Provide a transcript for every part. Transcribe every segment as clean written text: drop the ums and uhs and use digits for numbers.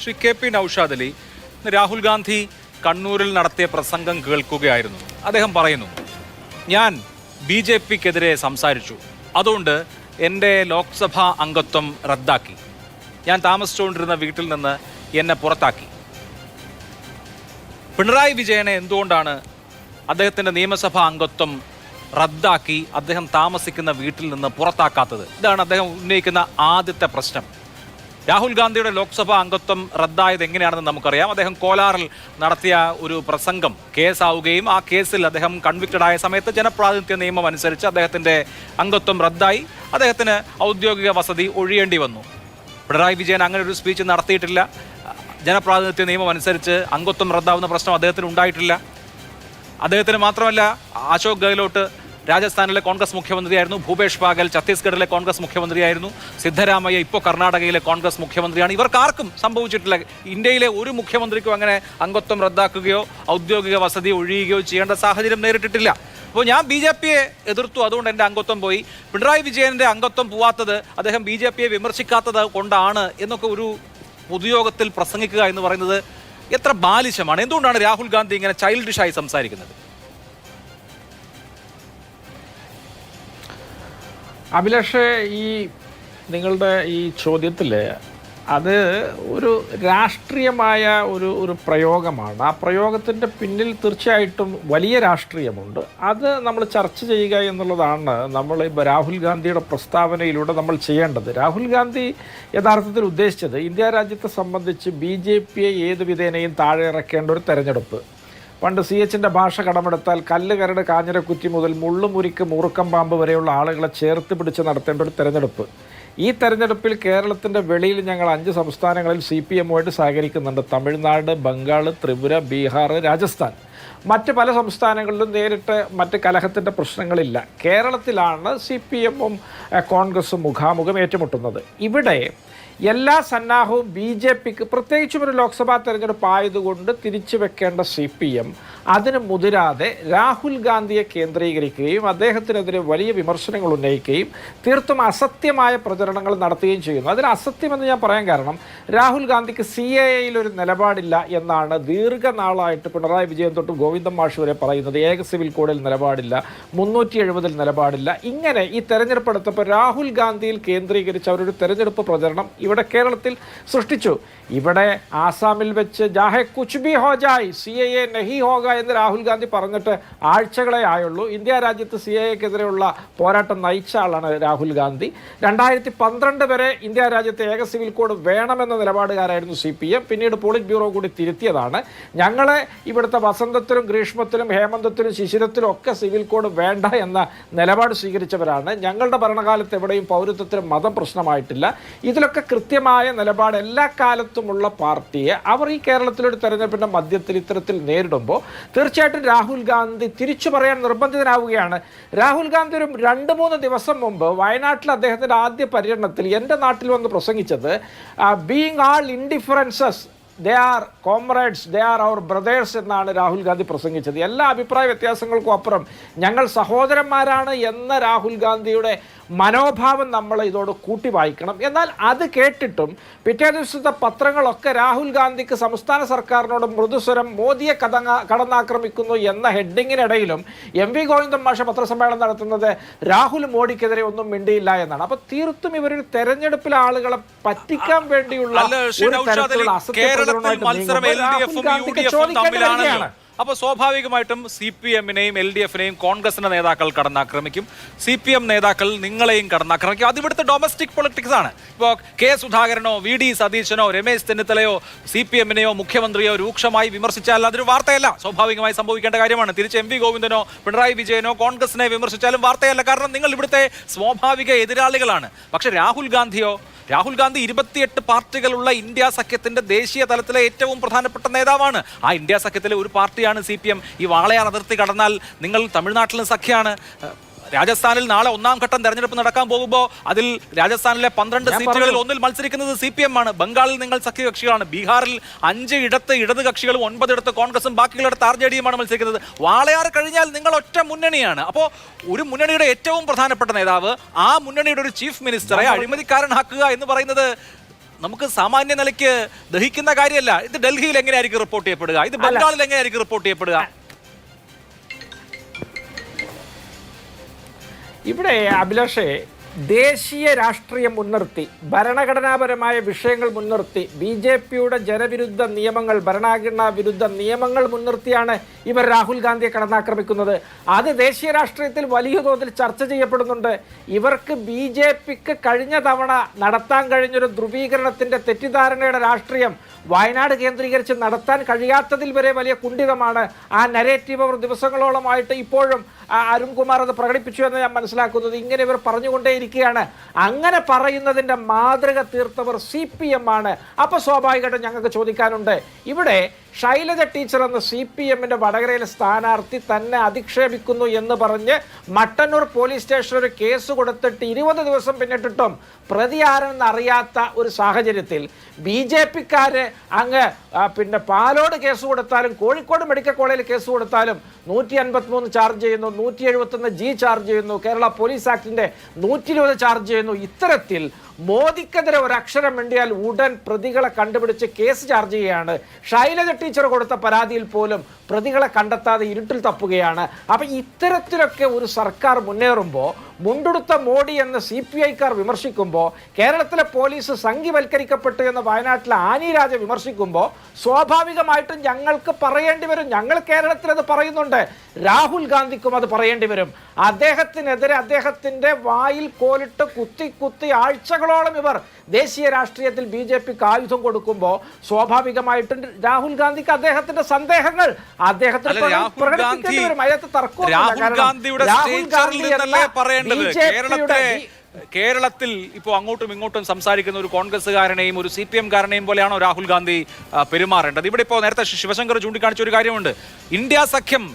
Shri K P Naushad Ali, Rahul Gandhi കണ്ണൂരിൽ നടത്തിയ പ്രസംഗം കേൾക്കുകയായിരുന്നു. അദ്ദേഹം പറയുന്നു, ഞാൻ BJPക്കെതിരെ സംസാരിച്ചു, അതുകൊണ്ട് എൻ്റെ ലോക്സഭാ അംഗത്വം റദ്ദാക്കി, ഞാൻ താമസിച്ചുകൊണ്ടിരുന്ന വീട്ടിൽ നിന്ന് എന്നെ പുറത്താക്കി. പിണറായി വിജയനെ എന്തുകൊണ്ടാണ് അദ്ദേഹത്തിൻ്റെ നിയമസഭാ അംഗത്വം റദ്ദാക്കി അദ്ദേഹം താമസിക്കുന്ന വീട്ടിൽ നിന്ന് പുറത്താക്കാത്തത്? ഇതാണ് അദ്ദേഹം ഉന്നയിക്കുന്ന ആദ്യത്തെ പ്രശ്നം. രാഹുൽ ഗാന്ധിയുടെ ലോക്സഭാ അംഗത്വം റദ്ദായത് എങ്ങനെയാണെന്ന് നമുക്കറിയാം. അദ്ദേഹം കോലാറിൽ നടത്തിയ ഒരു പ്രസംഗം കേസാവുകയും ആ കേസിൽ അദ്ദേഹം കൺവിക്റ്റഡ് ആയ സമയത്ത് ജനപ്രാതിനിധ്യ നിയമം അനുസരിച്ച് അദ്ദേഹത്തിൻ്റെ അംഗത്വം റദ്ദായി, അദ്ദേഹത്തിന് ഔദ്യോഗിക വസതി ഒഴിയേണ്ടി വന്നു. പിണറായി വിജയൻ അങ്ങനെ ഒരു സ്പീച്ച് നടത്തിയിട്ടില്ല. ജനപ്രാതിനിധ്യ നിയമം അനുസരിച്ച് അംഗത്വം റദ്ദാവുന്ന പ്രശ്നം അദ്ദേഹത്തിന് ഉണ്ടായിട്ടില്ല. അദ്ദേഹത്തിന് മാത്രമല്ല, അശോക് ഗെഹ്ലോട്ട് രാജസ്ഥാനിലെ കോൺഗ്രസ് മുഖ്യമന്ത്രിയായിരുന്നു, ഭൂപേഷ് ബാഗൽ ഛത്തീസ്ഗഡിലെ കോൺഗ്രസ് മുഖ്യമന്ത്രിയായിരുന്നു, സിദ്ധരാമയ്യ ഇപ്പോൾ കർണാടകയിലെ കോൺഗ്രസ് മുഖ്യമന്ത്രിയാണ്. ഇവർക്കാർക്കും സംഭവിച്ചിട്ടില്ല. ഇന്ത്യയിലെ ഒരു മുഖ്യമന്ത്രിക്കും അങ്ങനെ അംഗത്വം റദ്ദാക്കുകയോ ഔദ്യോഗിക വസതി ഒഴിയുകയോ ചെയ്യേണ്ട സാഹചര്യം നേരിട്ടിട്ടില്ല. അപ്പോൾ ഞാൻ BJPയെ എതിർത്തു, അതുകൊണ്ട് എൻ്റെ അംഗത്വം പോയി. പിണറായി വിജയൻ്റെ അംഗത്വം പോവാത്തത് അദ്ദേഹം BJPയെ വിമർശിക്കാത്തത് കൊണ്ടാണ് എന്നൊക്കെ ഒരു പൊതുയോഗത്തിൽ പ്രസംഗിക്കുക എന്ന് പറയുന്നത് എത്ര ബാലിശമാണ്. എന്തുകൊണ്ടാണ് രാഹുൽ ഗാന്ധി ഇങ്ങനെ ചൈൽഡിഷായി സംസാരിക്കുന്നത്? അഭിലാഷ്, ഈ നിങ്ങളുടെ ഈ ചോദ്യത്തിൽ അത് ഒരു രാഷ്ട്രീയമായ ഒരു പ്രയോഗമാണ്. ആ പ്രയോഗത്തിൻ്റെ പിന്നിൽ തീർച്ചയായിട്ടും വലിയ രാഷ്ട്രീയമുണ്ട്. അത് നമ്മൾ ചർച്ച ചെയ്യുക എന്നുള്ളതാണ് നമ്മൾ രാഹുൽ ഗാന്ധിയുടെ പ്രസ്താവനയിലൂടെ നമ്മൾ ചെയ്യേണ്ടത്. രാഹുൽ ഗാന്ധി യഥാർത്ഥത്തിൽ ഉദ്ദേശിച്ചത് ഇന്ത്യ രാജ്യത്തെ സംബന്ധിച്ച് BJPയെ ഏത് വിധേനയും താഴെ ഇറക്കേണ്ട ഒരു തെരഞ്ഞെടുപ്പ്. പണ്ട് CHൻ്റെ ഭാഷ കടമെടുത്താൽ കല്ല് കരട് കാഞ്ഞിരക്കുറ്റി മുതൽ മുള്ളുമുരിക്ക് മൂർക്കം പാമ്പ് വരെയുള്ള ആളുകളെ ചേർത്ത് പിടിച്ച് നടത്തേണ്ട ഒരു തെരഞ്ഞെടുപ്പ്. ഈ തെരഞ്ഞെടുപ്പിൽ കേരളത്തിൻ്റെ വെളിയിൽ ഞങ്ങൾ 5 സംസ്ഥാനങ്ങളിൽ CPMുമായിട്ട് സഹകരിക്കുന്നുണ്ട്. തമിഴ്നാട്, ബംഗാൾ, ത്രിപുര, ബീഹാർ, രാജസ്ഥാൻ. മറ്റ് പല സംസ്ഥാനങ്ങളിലും നേരിട്ട് മറ്റ് കലഹത്തിൻ്റെ പ്രശ്നങ്ങളില്ല. കേരളത്തിലാണ് CPMും കോൺഗ്രസും മുഖാമുഖം ഏറ്റുമുട്ടുന്നത്. ഇവിടെ എല്ലാ സന്നാഹവും BJPക്ക്, പ്രത്യേകിച്ചും ഒരു ലോക്സഭാ തെരഞ്ഞെടുപ്പ് ആയതുകൊണ്ട് തിരിച്ചു വെക്കേണ്ട CPM അതിന് മുതിരാതെ രാഹുൽ ഗാന്ധിയെ കേന്ദ്രീകരിക്കുകയും അദ്ദേഹത്തിനെതിരെ വലിയ വിമർശനങ്ങൾ ഉന്നയിക്കുകയും തീർത്തും അസത്യമായ പ്രചരണങ്ങൾ നടത്തുകയും ചെയ്യുന്നു. അതിൽ അസത്യമെന്ന് ഞാൻ പറയാൻ കാരണം, രാഹുൽ ഗാന്ധിക്ക് CAAയിൽ ഒരു നിലപാടില്ല എന്നാണ് ദീർഘനാളായിട്ട് പിണറായി വിജയൻ തൊട്ട് ഗോവിന്ദൻ മാഷ് വരെ പറയുന്നത്. ഏക സിവിൽ കോഡിൽ നിലപാടില്ല, 370 നിലപാടില്ല. ഇങ്ങനെ ഈ തെരഞ്ഞെടുപ്പ് എടുത്തപ്പോൾ രാഹുൽ ഗാന്ധിയിൽ കേന്ദ്രീകരിച്ച് അവരൊരു തെരഞ്ഞെടുപ്പ് പ്രചരണം ഇവിടെ കേരളത്തിൽ സൃഷ്ടിച്ചു. ഇവിടെ ആസാമിൽ വെച്ച് ജാഹെ കുച്ച് ബി ഹോ ജായ് CAA നഹി ഹോഗ എന്ന് രാഹുൽ ഗാന്ധി പറഞ്ഞിട്ട് ആഴ്ചകളെ ആയുള്ളൂ. ഇന്ത്യ രാജ്യത്ത് CAAക്കെതിരെയുള്ള പോരാട്ടം നയിച്ച ആളാണ് രാഹുൽ ഗാന്ധി. 2012 വരെ ഇന്ത്യ രാജ്യത്ത് ഏക സിവിൽ കോഡ് വേണമെന്ന നിലപാടുകാരായിരുന്നു CPM. പിന്നീട് പോളിറ്റ് ബ്യൂറോ കൂടി തിരുത്തിയതാണ്. ഞങ്ങളെ ഇവിടുത്തെ വസന്തത്തിലും ഗ്രീഷ്മത്തിലും ഹേമന്തത്തിലും ശിശിരത്തിലും ഒക്കെ സിവിൽ കോഡ് വേണ്ട എന്ന നിലപാട് സ്വീകരിച്ചവരാണ്. ഞങ്ങളുടെ ഭരണകാലത്ത് എവിടെയും പൗരത്വത്തിന് മതം പ്രശ്നമായിട്ടില്ല. ഇതിലൊക്കെ കൃത്യമായ നിലപാട് എല്ലാ കാലത്തുമുള്ള പാർട്ടിയെ അവർ ഈ കേരളത്തിലൊരു തെരഞ്ഞെടുപ്പിൻ്റെ മധ്യത്തിൽ ഇത്തരത്തിൽ നേരിടുമ്പോൾ തീർച്ചയായിട്ടും രാഹുൽ ഗാന്ധി തിരിച്ചു പറയാൻ നിർബന്ധിതനാവുകയാണ്. രാഹുൽ ഗാന്ധി ഒരു 2-3 ദിവസം മുമ്പ് വയനാട്ടിൽ അദ്ദേഹത്തിൻ്റെ ആദ്യ പര്യടനത്തിൽ എൻ്റെ നാട്ടിൽ വന്ന് പ്രസംഗിച്ചത് being all indifferences they are comrades, they are our brothers എന്നാണ് രാഹുൽ ഗാന്ധി പ്രസംഗിച്ചത്. എല്ലാ അഭിപ്രായ വ്യത്യാസങ്ങൾക്കും അപ്പുറം ഞങ്ങൾ സഹോദരന്മാരാണ് എന്ന രാഹുൽ ഗാന്ധിയുടെ മനോഭാവം നമ്മൾ ഇതോട് കൂട്ടി വായിക്കണം. എന്നാൽ അത് കേട്ടിട്ടും പിറ്റേ ദിവസത്തെ പത്രങ്ങളൊക്കെ രാഹുൽ ഗാന്ധിക്ക് സംസ്ഥാന സർക്കാരിനോട് മൃദുസ്വരം, മോദിയെ കടന്നാക്രമിക്കുന്നു എന്ന ഹെഡിങ്ങിനിടയിലും MV ഗോവിന്ദൻ മാഷ പത്രസമ്മേളനം നടത്തുന്നത് രാഹുൽ മോഡിക്കെതിരെ ഒന്നും മിണ്ടിയില്ല എന്നാണ്. അപ്പൊ തീർത്തും ഇവരൊരു തെരഞ്ഞെടുപ്പിലെ ആളുകളെ പറ്റിക്കാൻ വേണ്ടിയുള്ള ഒരു തരത്തിലുള്ള ചോദിക്കേണ്ടിയാണ്. അപ്പോൾ സ്വാഭാവികമായിട്ടും CPMനെയും LDFനെയും കോൺഗ്രസിന്റെ നേതാക്കൾ കടന്നാക്രമിക്കും, CPM നേതാക്കൾ നിങ്ങളെയും കടന്നാക്രമിക്കും. അത് ഇവിടുത്തെ ഡൊമസ്റ്റിക് പൊളിറ്റിക്സ് ആണ്. ഇപ്പോൾ K സുധാകരനോ VD സതീശനോ രമേശ് ചെന്നിത്തലയോ CPMനെയോ മുഖ്യമന്ത്രിയോ രൂക്ഷമായി വിമർശിച്ചാൽ അതൊരു വാർത്തയല്ല, സ്വാഭാവികമായി സംഭവിക്കേണ്ട കാര്യമാണ്. തിരിച്ച് MV ഗോവിന്ദനോ പിണറായി വിജയനോ കോൺഗ്രസിനെ വിമർശിച്ചാലും വാർത്തയല്ല, കാരണം നിങ്ങൾ ഇവിടുത്തെ സ്വാഭാവിക എതിരാളികളാണ്. പക്ഷെ രാഹുൽ ഗാന്ധി 28 പാർട്ടികളുള്ള ഇന്ത്യ സഖ്യത്തിന്റെ ദേശീയ തലത്തിലെ ഏറ്റവും പ്രധാനപ്പെട്ട നേതാവാണ്. ആ ഇന്ത്യ സഖ്യത്തിലെ ഒരു പാർട്ടിയാണ് CPM. ഈ വാളയാർ അതിർത്തി കടന്നാൽ നിങ്ങൾ തമിഴ്നാട്ടിലും സഖ്യമാണ്. രാജസ്ഥാനിൽ നാളെ 1ാം ഘട്ടം തെരഞ്ഞെടുപ്പ് നടക്കാൻ പോകുമ്പോൾ അതിൽ രാജസ്ഥാനിലെ 12 സീറ്റുകളിൽ ഒന്നിൽ മത്സരിക്കുന്നത് CPM ആണ്. ബംഗാളിൽ നിങ്ങൾ സഖ്യകക്ഷികളാണ്. ബീഹാറിൽ 5 ഇടത്ത് ഇടത് കക്ഷികളും 9 ഇടത്ത് കോൺഗ്രസും ബാക്കിയുള്ളിടത്ത് RJDയുമാണ് മത്സരിക്കുന്നത്. വാളയാർ കഴിഞ്ഞാൽ നിങ്ങൾ ഒറ്റ മുന്നണിയാണ്. അപ്പോൾ ഒരു മുന്നണിയുടെ ഏറ്റവും പ്രധാനപ്പെട്ട നേതാവ് ആ മുന്നണിയുടെ ഒരു ചീഫ് മിനിസ്റ്ററെ അഴിമതിക്കാരനാക്കുക എന്ന് പറയുന്നത് നമുക്ക് സാമാന്യ നിലയ്ക്ക് ദഹിക്കുന്ന കാര്യമല്ല. ഇത് ഡൽഹിയിൽ എങ്ങനെയായിരിക്കും റിപ്പോർട്ട് ചെയ്യപ്പെടുക? ഇത് ബംഗാളിൽ എങ്ങനെയായിരിക്കും റിപ്പോർട്ട് ചെയ്യപ്പെടുക? ഇവിടെ അഭിലാഷേ, ദേശീയ രാഷ്ട്രീയം മുൻനിർത്തി, ഭരണഘടനാപരമായ വിഷയങ്ങൾ മുൻനിർത്തി, BJPയുടെ ജനവിരുദ്ധ നിയമങ്ങൾ, ഭരണഘടനാ വിരുദ്ധ നിയമങ്ങൾ മുൻനിർത്തിയാണ് ഇവർ രാഹുൽ ഗാന്ധിയെ കടന്നാക്രമിക്കുന്നത്. അത് ദേശീയ രാഷ്ട്രീയത്തിൽ വലിയ തോതിൽ ചർച്ച ചെയ്യപ്പെടുന്നുണ്ട്. ഇവർക്ക് BJPക്ക് കഴിഞ്ഞ തവണ നടത്താൻ കഴിഞ്ഞൊരു ധ്രുവീകരണത്തിൻ്റെ തെറ്റിദ്ധാരണയുടെ രാഷ്ട്രീയം വയനാട് കേന്ദ്രീകരിച്ച് നടത്താൻ കഴിയാത്തതിൽ വരെ വലിയ കുണ്ഠിതമാണ്. ആ നരേറ്റീവ് അവർ ദിവസങ്ങളോളമായിട്ട് ഇപ്പോഴും അരുൺകുമാർ അത് പ്രകടിപ്പിച്ചു എന്ന് ഞാൻ മനസ്സിലാക്കുന്നത്. ഇങ്ങനെ ഇവർ പറഞ്ഞുകൊണ്ടേയിരിക്കുകയാണ്. അങ്ങനെ പറയുന്നതിൻ്റെ മാതൃക തീർത്തവർ CPM ആണ്. അപ്പോൾ സ്വാഭാവികമായിട്ടും ഞങ്ങൾക്ക് ചോദിക്കാനുണ്ട്, ഇവിടെ ശൈലജ ടീച്ചർ എന്ന CPMന്റെ വടകരയിലെ സ്ഥാനാർത്ഥി തന്നെ അധിക്ഷേപിക്കുന്നു എന്ന് പറഞ്ഞ് മട്ടന്നൂർ പോലീസ് സ്റ്റേഷനിൽ ഒരു കേസ് കൊടുത്തിട്ട് 20 ദിവസം പിന്നിട്ടിട്ടും പ്രതി ആരെന്ന് അറിയാത്ത ഒരു സാഹചര്യത്തിൽ BJPക്കാര് അങ്ങ് പിന്നെ പാലോട് കേസ് കൊടുത്താലും കോഴിക്കോട് മെഡിക്കൽ കോളേജിൽ കേസ് കൊടുത്താലും 153 ചാർജ് ചെയ്യുന്നു, 171G ചാർജ് ചെയ്യുന്നു, കേരള പോലീസ് ആക്ടിൻ്റെ 120 ചാർജ് ചെയ്യുന്നു. ഇത്തരത്തിൽ മോദിക്കെതിരെ ഒരു അക്ഷരം വേണ്ടിയാൽ ഉടൻ പ്രതികളെ കണ്ടുപിടിച്ച് കേസ് ചാർജ് ചെയ്യുകയാണ്. ശൈലജ ടീച്ചർ കൊടുത്ത പരാതിയിൽ പോലും പ്രതികളെ കണ്ടെത്താതെ ഇരുട്ടിൽ തപ്പുകയാണ്. അപ്പം ഇത്തരത്തിലൊക്കെ ഒരു സർക്കാർ മുന്നേറുമ്പോൾ, മുണ്ടെടുത്ത മോഡി എന്ന് CPIക്കാർ വിമർശിക്കുമ്പോൾ, കേരളത്തിലെ പോലീസ് സംഘിവൽക്കരിക്കപ്പെട്ടു എന്ന് വയനാട്ടിലെ ആനി രാജ വിമർശിക്കുമ്പോൾ, സ്വാഭാവികമായിട്ടും ഞങ്ങൾക്ക് പറയേണ്ടി വരും. ഞങ്ങൾ കേരളത്തിൽ അത് പറയുന്നുണ്ട്, രാഹുൽ ഗാന്ധിക്കും അത് പറയേണ്ടി വരും. അദ്ദേഹത്തിനെതിരെ അദ്ദേഹത്തിൻ്റെ വായിൽ കോലിട്ട് കുത്തി കുത്തി ആഴ്ചകളോളം ഇവർ ദേശീയ രാഷ്ട്രീയത്തിൽ BJPക്ക് ആയുധം കൊടുക്കുമ്പോൾ സ്വാഭാവികമായിട്ടും രാഹുൽ ഗാന്ധിക്ക് അദ്ദേഹത്തിന്റെ സന്ദേഹങ്ങൾ അദ്ദേഹത്തിന് പ്രകടിപ്പിക്കേണ്ടി വരും. അതിനകത്ത് കേരളത്തിൽ ഇപ്പോൾ അങ്ങോട്ടും ഇങ്ങോട്ടും സംസാരിക്കുന്ന ഒരു കോൺഗ്രസ്സുകാരനെയും ഒരു CPMകാരനെയും പോലെയാണോ രാഹുൽ ഗാന്ധി പെരുമാറേണ്ടത്? ഇവിടെ ഇപ്പോൾ നേരത്തെ ശിവശങ്കർ ചൂണ്ടിക്കാണിച്ച ഒരു കാര്യമുണ്ട്. ഇന്ത്യ സഖ്യം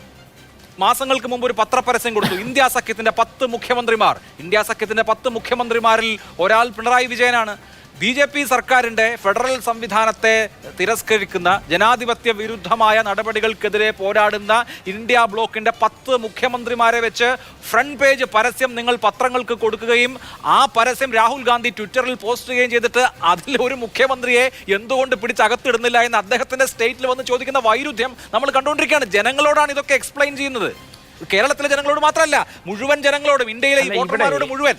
മാസങ്ങൾക്ക് മുമ്പ് ഒരു പത്രപരസ്യം കൊടുത്തു. ഇന്ത്യ സഖ്യത്തിന്റെ 10 മുഖ്യമന്ത്രിമാർ, ഇന്ത്യ സഖ്യത്തിന്റെ 10 മുഖ്യമന്ത്രിമാരിൽ ഒരാൾ പിണറായി വിജയനാണ്. BJP സർക്കാരിന്റെ ഫെഡറൽ സംവിധാനത്തെ തിരസ്കരിക്കുന്ന, ജനാധിപത്യ വിരുദ്ധമായ നടപടികൾക്കെതിരെ പോരാടുന്ന ഇന്ത്യ ബ്ലോക്കിന്റെ 10 മുഖ്യമന്ത്രിമാരെ വെച്ച് ഫ്രണ്ട് പേജ് പരസ്യം നിങ്ങൾ പത്രങ്ങൾക്ക് കൊടുക്കുകയും ആ പരസ്യം രാഹുൽ ഗാന്ധി ട്വിറ്ററിൽ പോസ്റ്റ് ചെയ്യുകയും ചെയ്തിട്ട് അതിൽ ഒരു മുഖ്യമന്ത്രിയെ എന്തുകൊണ്ട് പിടിച്ചകത്തിടുന്നില്ല എന്ന് അദ്ദേഹത്തിന്റെ സ്റ്റേറ്റിൽ വന്ന് ചോദിക്കുന്ന വൈരുദ്ധ്യം നമ്മൾ കണ്ടുകൊണ്ടിരിക്കുകയാണ്. ജനങ്ങളോടാണ് ഇതൊക്കെ എക്സ്പ്ലെയിൻ ചെയ്യുന്നത്. കേരളത്തിലെ ജനങ്ങളോട് മാത്രമല്ല, മുഴുവൻ ജനങ്ങളോടും, ഇന്ത്യയിലെ ഈ വോട്ടർമാരോട് മുഴുവൻ.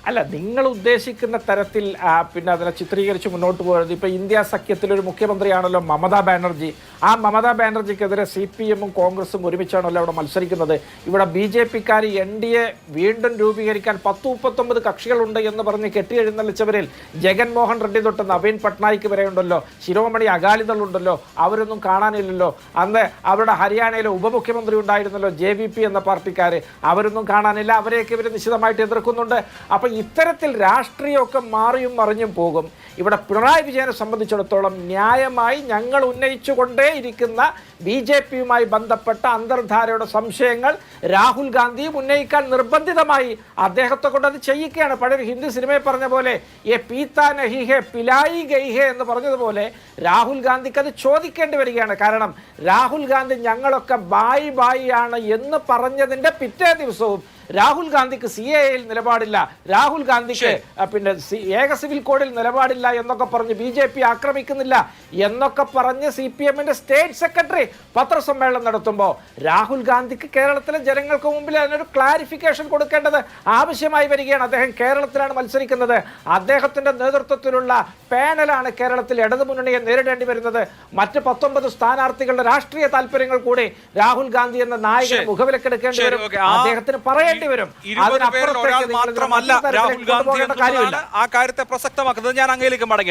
അല്ല, നിങ്ങൾ ഉദ്ദേശിക്കുന്ന തരത്തിൽ പിന്നെ അതിനെ ചിത്രീകരിച്ച് മുന്നോട്ട് പോകുന്നത്. ഇപ്പോൾ ഇന്ത്യ സഖ്യത്തിലൊരു മുഖ്യമന്ത്രിയാണല്ലോ മമതാ ബാനർജി. ആ മമതാ ബാനർജിക്കെതിരെ CPMും കോൺഗ്രസും ഒരുമിച്ചാണല്ലോ അവിടെ മത്സരിക്കുന്നത്. ഇവിടെ BJPക്കാർ NDA വീണ്ടും രൂപീകരിക്കാൻ 10-39 കക്ഷികളുണ്ട് എന്ന് പറഞ്ഞ് കെട്ടിയെഴുന്നള്ളിച്ചവരിൽ ജഗൻമോഹൻ റെഡ്ഡി തൊട്ട് നവീൻ പട്നായിക്ക് വരെ ഉണ്ടല്ലോ, ശിരോമണി അകാലിദളുണ്ടല്ലോ, അവരൊന്നും കാണാനില്ലല്ലോ. അന്ന് അവിടെ ഹരിയാനയിലെ ഉപമുഖ്യമന്ത്രി ഉണ്ടായിരുന്നല്ലോ, JVP എന്ന പാർട്ടിക്കാർ, അവരൊന്നും കാണാനില്ല. അവരെയൊക്കെ ഇവർ നിശിതമായിട്ട് എതിർക്കുന്നുണ്ട്. അപ്പം ഇത്തരത്തിൽ രാഷ്ട്രീയമൊക്കെ മാറിയും മറിഞ്ഞും പോകും. ഇവിടെ പിണറായി വിജയനെ സംബന്ധിച്ചിടത്തോളം ന്യായമായി ഞങ്ങൾ ഉന്നയിച്ചുകൊണ്ടേയിരിക്കുന്ന BJPയുമായി ബന്ധപ്പെട്ട അന്തർധാരയുടെ സംശയങ്ങൾ രാഹുൽ ഗാന്ധിയും ഉന്നയിക്കാൻ നിർബന്ധിതമായി അദ്ദേഹത്തെ കൊണ്ട് അത് ചെയ്യിക്കുകയാണ്. പഴയൊരു ഹിന്ദി സിനിമയിൽ പറഞ്ഞ പോലെ യെ പീത്താ നഹി ഹെ പിലായി ഗയി ഹെ എന്ന് പറഞ്ഞതുപോലെ രാഹുൽ ഗാന്ധിക്ക് അത് ചോദിക്കേണ്ടി വരികയാണ്. കാരണം രാഹുൽ ഗാന്ധി ഞങ്ങളൊക്കെ ബായി ബായി ആണ് എന്ന് പറഞ്ഞതിൻ്റെ പിറ്റേ ദിവസവും രാഹുൽ ഗാന്ധിക്ക് CAAയിൽ നിലപാടില്ല, രാഹുൽ ഗാന്ധിക്ക് പിന്നെ ഏക സിവിൽ കോഡിൽ നിലപാടില്ല എന്നൊക്കെ പറഞ്ഞ് BJP ആക്രമിക്കുന്നില്ല എന്നൊക്കെ പറഞ്ഞ് CPMന്റെ സ്റ്റേറ്റ് സെക്രട്ടറി പത്രസമ്മേളനം നടത്തുമ്പോൾ രാഹുൽ ഗാന്ധിക്ക് കേരളത്തിലെ ജനങ്ങൾക്ക് മുമ്പിൽ അതിനൊരു ക്ലാരിഫിക്കേഷൻ കൊടുക്കേണ്ടത് ആവശ്യമായി വരികയാണ്. അദ്ദേഹം കേരളത്തിലാണ് മത്സരിക്കുന്നത്. അദ്ദേഹത്തിന്റെ നേതൃത്വത്തിലുള്ള പാനലാണ് കേരളത്തിൽ ഇടതുമുന്നണിയെ നേരിടേണ്ടി വരുന്നത്. മറ്റ് 19 സ്ഥാനാർത്ഥികളുടെ രാഷ്ട്രീയ താല്പര്യങ്ങൾ കൂടി രാഹുൽ ഗാന്ധി എന്ന നായകൻ മുഖവിലക്കെടുക്കേണ്ടി വരും. അദ്ദേഹത്തിന് പറയേണ്ടി വരും. മാത്രമല്ല രാഹുൽ ഗാന്ധി ആ കാര്യത്തെ പ്രസക്തമാക്കുന്നത്. ഞാൻ അങ്ങയിലേക്ക് മടങ്ങി